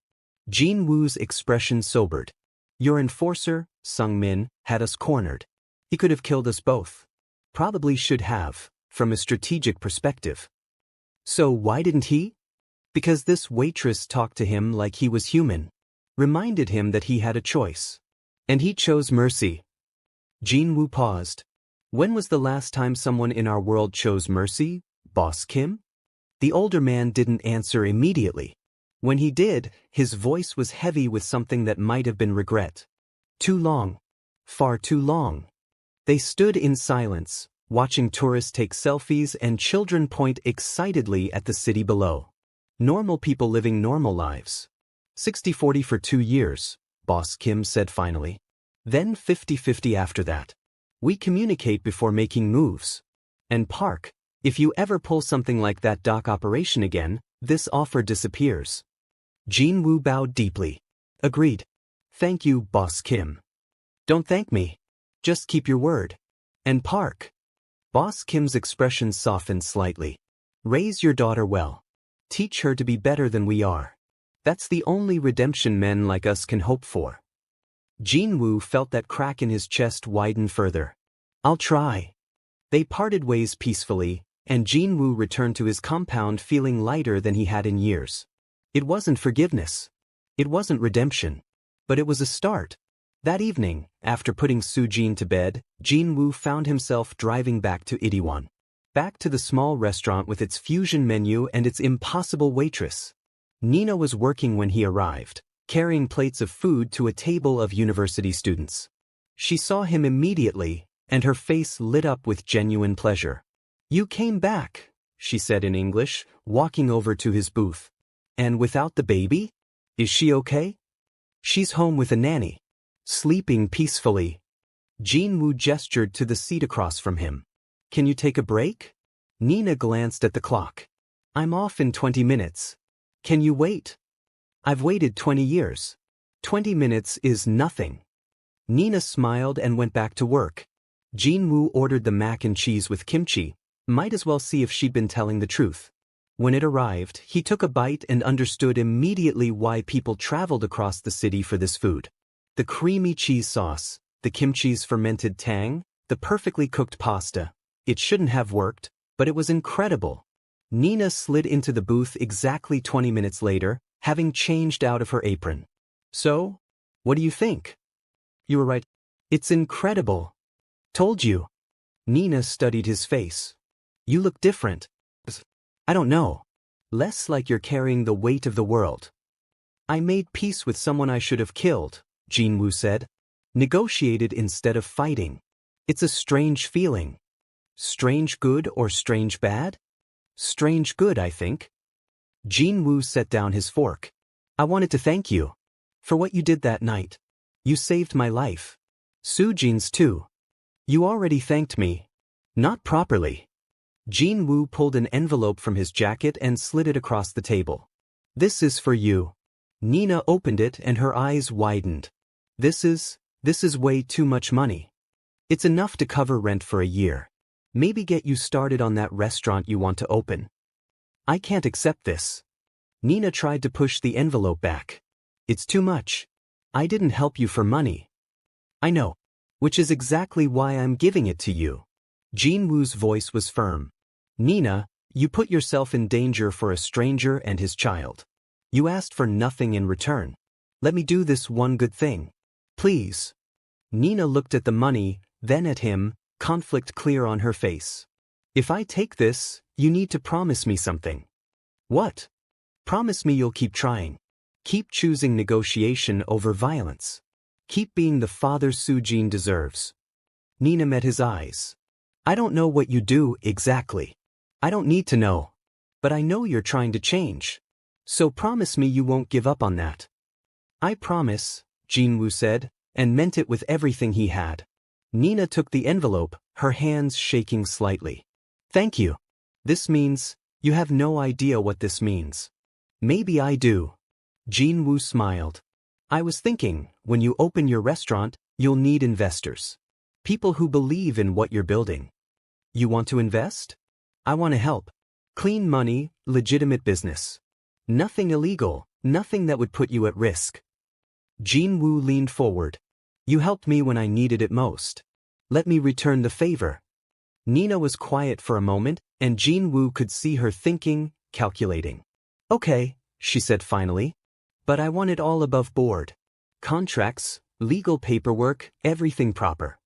Jin-woo's expression sobered. Your enforcer, Sung-min, had us cornered. He could have killed us both. Probably should have, from a strategic perspective. So why didn't he? Because this waitress talked to him like he was human. Reminded him that he had a choice. And he chose mercy. Jin-woo paused. When was the last time someone in our world chose mercy, Boss Kim? The older man didn't answer immediately. When he did, his voice was heavy with something that might have been regret. Too long. Far too long. They stood in silence, watching tourists take selfies and children point excitedly at the city below. Normal people living normal lives. 60-40 for 2 years, Boss Kim said finally. Then 50-50 after that. We communicate before making moves. And Park, if you ever pull something like that dock operation again, this offer disappears. Jin-woo bowed deeply. Agreed. Thank you, Boss Kim. Don't thank me. Just keep your word. And Park. Boss Kim's expression softened slightly. Raise your daughter well. Teach her to be better than we are. That's the only redemption men like us can hope for. Jin-woo felt that crack in his chest widen further. I'll try. They parted ways peacefully, and Jin-woo returned to his compound feeling lighter than he had in years. It wasn't forgiveness. It wasn't redemption. But it was a start. That evening, after putting Soo-jin to bed, Jin-woo found himself driving back to Itaewon. Back to the small restaurant with its fusion menu and its impossible waitress. Nina was working when he arrived, carrying plates of food to a table of university students. She saw him immediately, and her face lit up with genuine pleasure. You came back, she said in English, walking over to his booth. And without the baby? Is she okay? She's home with a nanny. Sleeping peacefully. Jin-woo gestured to the seat across from him. Can you take a break? Nina glanced at the clock. I'm off in 20 minutes. Can you wait? I've waited 20 years. 20 minutes is nothing. Nina smiled and went back to work. Jin-woo ordered the mac and cheese with kimchi. Might as well see if she'd been telling the truth. When it arrived, he took a bite and understood immediately why people traveled across the city for this food. The creamy cheese sauce, the kimchi's fermented tang, the perfectly cooked pasta. It shouldn't have worked, but it was incredible. Nina slid into the booth exactly 20 minutes later, having changed out of her apron. So, what do you think? You were right. It's incredible. Told you. Nina studied his face. You look different. I don't know. Less like you're carrying the weight of the world. I made peace with someone I should have killed, Jin-woo said. Negotiated instead of fighting. It's a strange feeling. Strange good or strange bad? Strange good, I think. Jin-woo set down his fork. I wanted to thank you. For what you did that night. You saved my life. Soo-jin's too. You already thanked me. Not properly. Jin-woo pulled an envelope from his jacket and slid it across the table. This is for you. Nina opened it and her eyes widened. This is way too much money. It's enough to cover rent for a year. Maybe get you started on that restaurant you want to open. I can't accept this. Nina tried to push the envelope back. It's too much. I didn't help you for money. I know. Which is exactly why I'm giving it to you. Jin-woo's voice was firm. Nina, you put yourself in danger for a stranger and his child. You asked for nothing in return. Let me do this one good thing. Please. Nina looked at the money, then at him, conflict clear on her face. If I take this, you need to promise me something. What? Promise me you'll keep trying. Keep choosing negotiation over violence. Keep being the father Soo-jin deserves. Nina met his eyes. I don't know what you do exactly. I don't need to know. But I know you're trying to change. So promise me you won't give up on that. I promise, Jin-woo said, and meant it with everything he had. Nina took the envelope, her hands shaking slightly. Thank you. This means, you have no idea what this means. Maybe I do. Jin-woo smiled. I was thinking, when you open your restaurant, you'll need investors. People who believe in what you're building. You want to invest? I want to help. Clean money, legitimate business. Nothing illegal, nothing that would put you at risk. Jin-woo leaned forward. You helped me when I needed it most. Let me return the favor. Nina was quiet for a moment, and Jin-woo could see her thinking, calculating. Okay, she said finally. But I want it all above board. Contracts, legal paperwork, everything proper.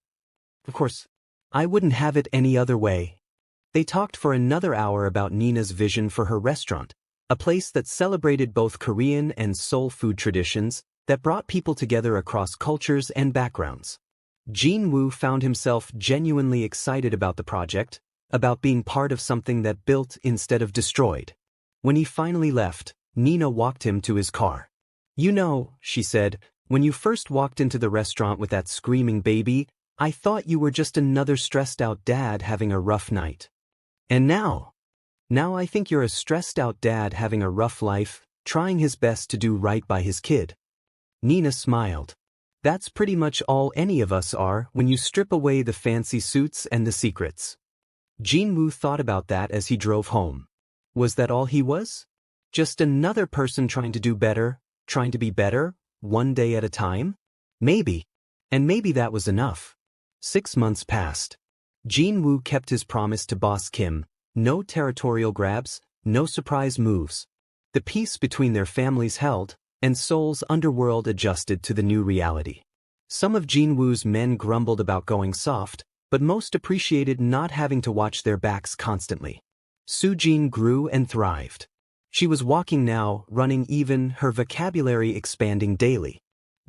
Of course, I wouldn't have it any other way. They talked for another hour about Nina's vision for her restaurant, a place that celebrated both Korean and Seoul food traditions, that brought people together across cultures and backgrounds. Jin-woo found himself genuinely excited about the project, about being part of something that built instead of destroyed. When he finally left, Nina walked him to his car. You know, she said, when you first walked into the restaurant with that screaming baby, I thought you were just another stressed-out dad having a rough night. And now I think you're a stressed-out dad having a rough life, trying his best to do right by his kid. Nina smiled. That's pretty much all any of us are when you strip away the fancy suits and the secrets. Jin-woo thought about that as he drove home. Was that all he was? Just another person trying to do better, trying to be better, one day at a time? Maybe. And maybe that was enough. 6 months passed. Jin-woo kept his promise to Boss Kim, no territorial grabs, no surprise moves. The peace between their families held, and Seoul's underworld adjusted to the new reality. Some of Jin-woo's men grumbled about going soft, but most appreciated not having to watch their backs constantly. Soo-jin grew and thrived. She was walking now, running even, her vocabulary expanding daily.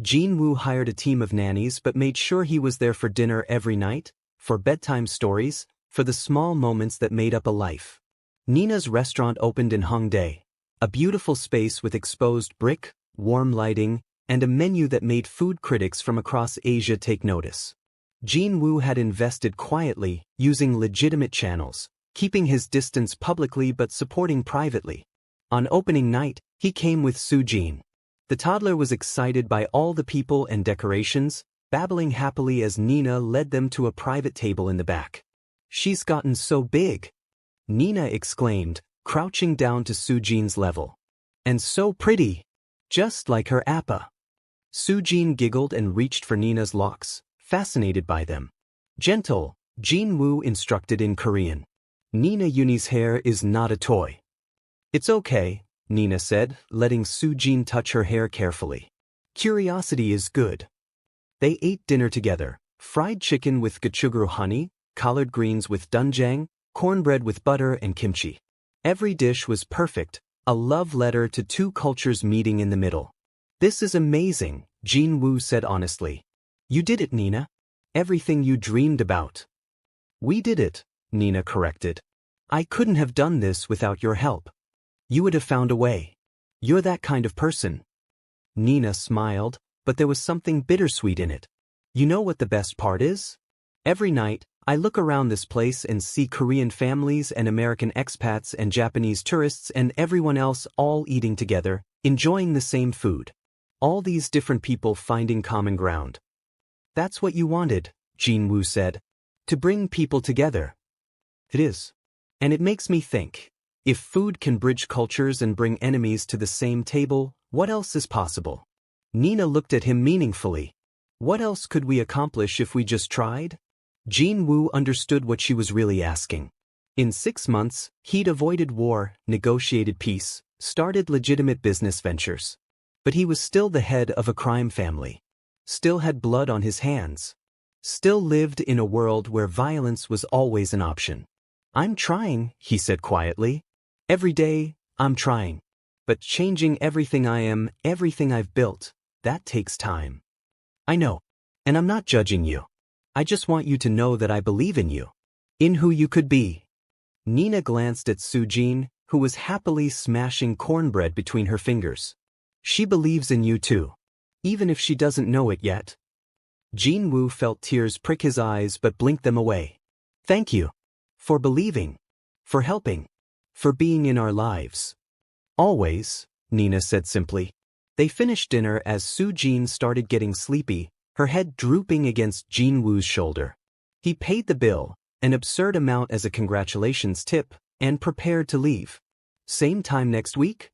Jin-woo hired a team of nannies but made sure he was there for dinner every night, for bedtime stories, for the small moments that made up a life. Nina's restaurant opened in Hongdae, a beautiful space with exposed brick, warm lighting, and a menu that made food critics from across Asia take notice. Jin-woo had invested quietly, using legitimate channels, keeping his distance publicly but supporting privately. On opening night, he came with Soo-jin. The toddler was excited by all the people and decorations, babbling happily as Nina led them to a private table in the back. She's gotten so big, Nina exclaimed, crouching down to Soo-jin's level. And so pretty, just like her appa. Soo-jin giggled and reached for Nina's locks, fascinated by them. Gentle, Jin-woo instructed in Korean. Nina Yuni's hair is not a toy. It's okay, Nina said, letting Soo-jin touch her hair carefully. Curiosity is good. They ate dinner together, fried chicken with gochujang honey, collard greens with doenjang, cornbread with butter and kimchi. Every dish was perfect, a love letter to two cultures meeting in the middle. This is amazing, Jin-woo said honestly. You did it, Nina. Everything you dreamed about. We did it, Nina corrected. I couldn't have done this without your help. You would have found a way. You're that kind of person. Nina smiled, but there was something bittersweet in it. You know what the best part is? Every night, I look around this place and see Korean families and American expats and Japanese tourists and everyone else all eating together, enjoying the same food. All these different people finding common ground. That's what you wanted, Jin-woo said. To bring people together. It is. And it makes me think, if food can bridge cultures and bring enemies to the same table, what else is possible? Nina looked at him meaningfully. What else could we accomplish if we just tried? Jin-woo understood what she was really asking. In 6 months, he'd avoided war, negotiated peace, started legitimate business ventures. But he was still the head of a crime family. Still had blood on his hands. Still lived in a world where violence was always an option. I'm trying, he said quietly. Every day, I'm trying. But changing everything I am, everything I've built, that takes time. I know. And I'm not judging you. I just want you to know that I believe in you. In who you could be. Nina glanced at Soo-jin, who was happily smashing cornbread between her fingers. She believes in you too. Even if she doesn't know it yet. Jin-woo felt tears prick his eyes but blinked them away. Thank you. For believing. For helping. For being in our lives. Always, Nina said simply. They finished dinner as Soo-jin started getting sleepy, her head drooping against Jin-woo's shoulder. He paid the bill, an absurd amount as a congratulations tip, and prepared to leave. Same time next week?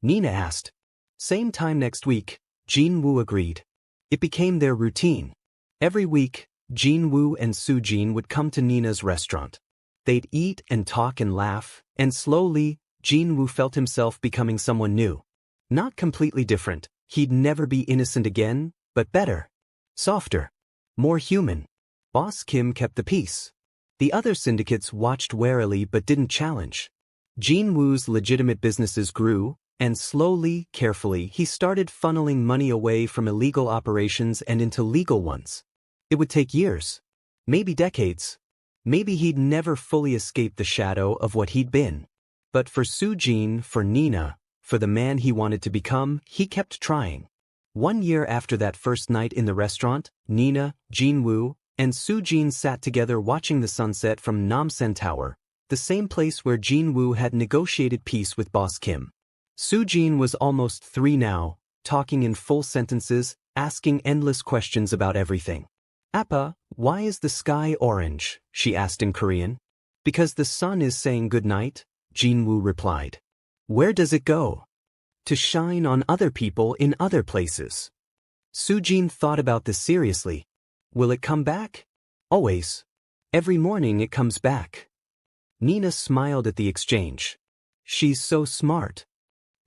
Nina asked. Same time next week, Jin-woo agreed. It became their routine. Every week, Jin-woo and Soo-jin would come to Nina's restaurant. They'd eat and talk and laugh, and slowly, Jin-woo felt himself becoming someone new. Not completely different, he'd never be innocent again, but better. Softer. More human. Boss Kim kept the peace. The other syndicates watched warily but didn't challenge. Jin-woo's legitimate businesses grew, and slowly, carefully, he started funneling money away from illegal operations and into legal ones. It would take years. Maybe decades. Maybe he'd never fully escape the shadow of what he'd been. But for Soo-jin, for Nina, for the man he wanted to become, he kept trying. 1 year after that first night in the restaurant, Nina, Jin-woo, and Soo-jin sat together watching the sunset from Namsan Tower, the same place where Jin-woo had negotiated peace with Boss Kim. Soo-jin was almost 3 now, talking in full sentences, asking endless questions about everything. Appa, why is the sky orange? She asked in Korean. Because the sun is saying good night, Jin-woo replied. Where does it go? To shine on other people in other places. Soo-jin thought about this seriously. Will it come back? Always. Every morning it comes back. Nina smiled at the exchange. She's so smart.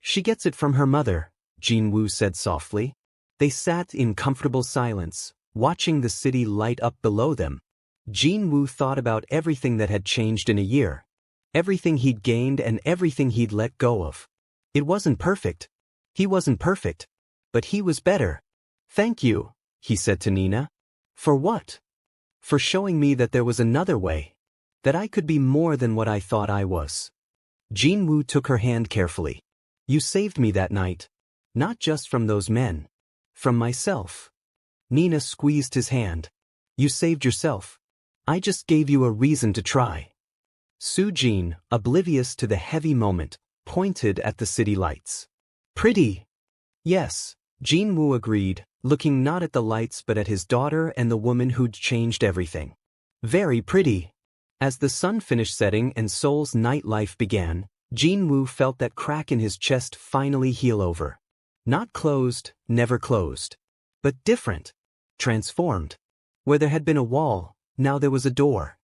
She gets it from her mother, Jin-woo said softly. They sat in comfortable silence, watching the city light up below them. Jin-woo thought about everything that had changed in a year. Everything he'd gained and everything he'd let go of. It wasn't perfect. He wasn't perfect. But he was better. Thank you, he said to Nina. For what? For showing me that there was another way. That I could be more than what I thought I was. Jin-woo took her hand carefully. You saved me that night. Not just from those men. From myself. Nina squeezed his hand. You saved yourself. I just gave you a reason to try. Soo-jin, oblivious to the heavy moment, pointed at the city lights. Pretty. Yes, Jin-woo agreed, looking not at the lights but at his daughter and the woman who'd changed everything. Very pretty. As the sun finished setting and Seoul's nightlife began, Jin-woo felt that crack in his chest finally heal over. Not closed, never closed. But different. Transformed. Where there had been a wall, now there was a door.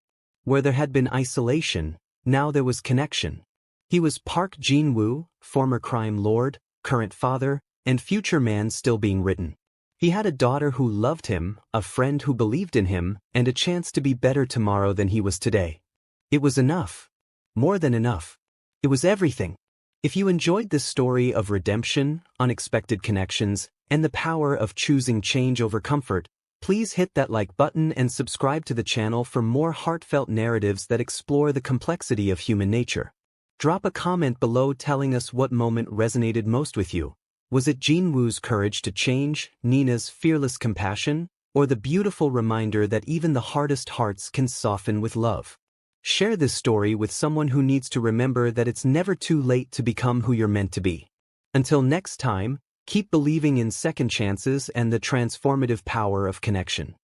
Where there had been isolation, now there was connection. He was Park Jin-woo, former crime lord, current father, and future man still being written. He had a daughter who loved him, a friend who believed in him, and a chance to be better tomorrow than he was today. It was enough. More than enough. It was everything. If you enjoyed this story of redemption, unexpected connections, and the power of choosing change over comfort, please hit that like button and subscribe to the channel for more heartfelt narratives that explore the complexity of human nature. Drop a comment below telling us what moment resonated most with you. Was it Jin-woo's courage to change, Nina's fearless compassion, or the beautiful reminder that even the hardest hearts can soften with love? Share this story with someone who needs to remember that it's never too late to become who you're meant to be. Until next time, keep believing in second chances and the transformative power of connection.